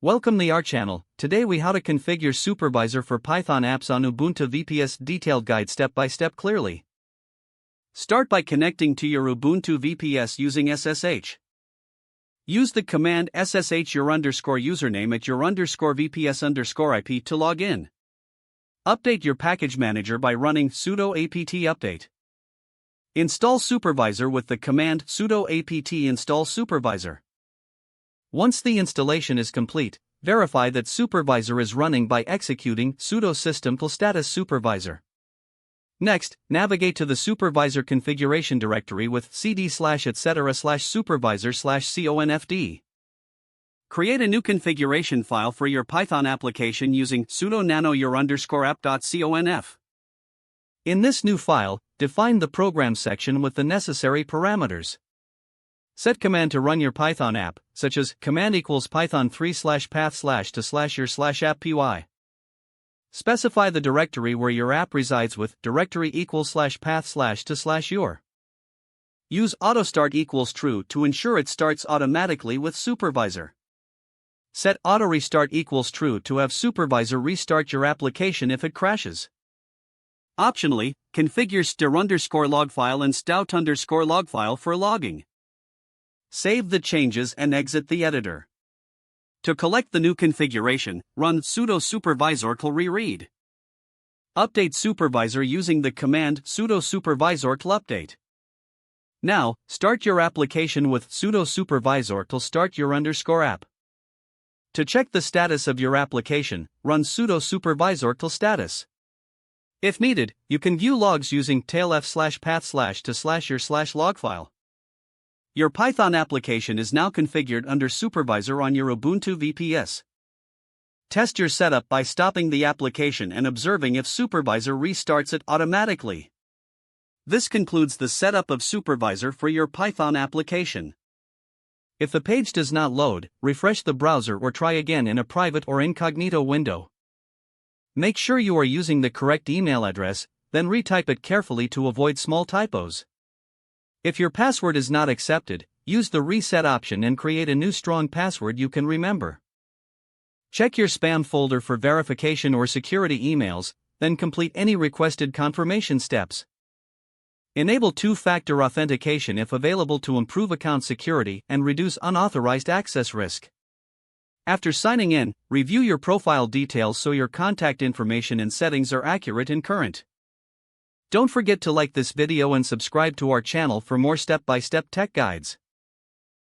Welcome to our channel. Today we how to configure Supervisor for Python apps on Ubuntu VPS. Detailed guide step by step clearly. Start by connecting to your Ubuntu VPS using SSH. Use the command ssh your username at your VPS_IP to log in. Update your package manager by running sudo apt update. Install Supervisor with the command sudo apt install Supervisor. Once the installation is complete, verify that Supervisor is running by executing sudo system_status supervisor. Next, navigate to the Supervisor configuration directory with cd/etc/supervisor/confd. Create a new configuration file for your Python application using sudo nano your_app.conf. In this new file, define the program section with the necessary parameters. Set command to run your Python app, such as command equals python3/path/to/your/app.py. Specify the directory where your app resides with directory equals /path/to/your. Use autostart equals true to ensure it starts automatically with Supervisor. Set auto restart equals true to have Supervisor restart your application if it crashes. Optionally, configure stir_log file and stout_log file for logging. Save the changes and exit the editor. To collect the new configuration, run sudo supervisor reread. Update Supervisor using the command sudo supervisor update. Now, start your application with sudo supervisor start your app. To check the status of your application, run sudo supervisor status. If needed, you can view logs using tailf/path/to/your/log file. Your Python application is now configured under Supervisor on your Ubuntu VPS. Test your setup by stopping the application and observing if Supervisor restarts it automatically. This concludes the setup of Supervisor for your Python application. If the page does not load, refresh the browser or try again in a private or incognito window. Make sure you are using the correct email address, then retype it carefully to avoid small typos. If your password is not accepted, use the reset option and create a new strong password you can remember. Check your spam folder for verification or security emails, then complete any requested confirmation steps. Enable two-factor authentication if available to improve account security and reduce unauthorized access risk. After signing in, review your profile details so your contact information and settings are accurate and current. Don't forget to like this video and subscribe to our channel for more step-by-step tech guides.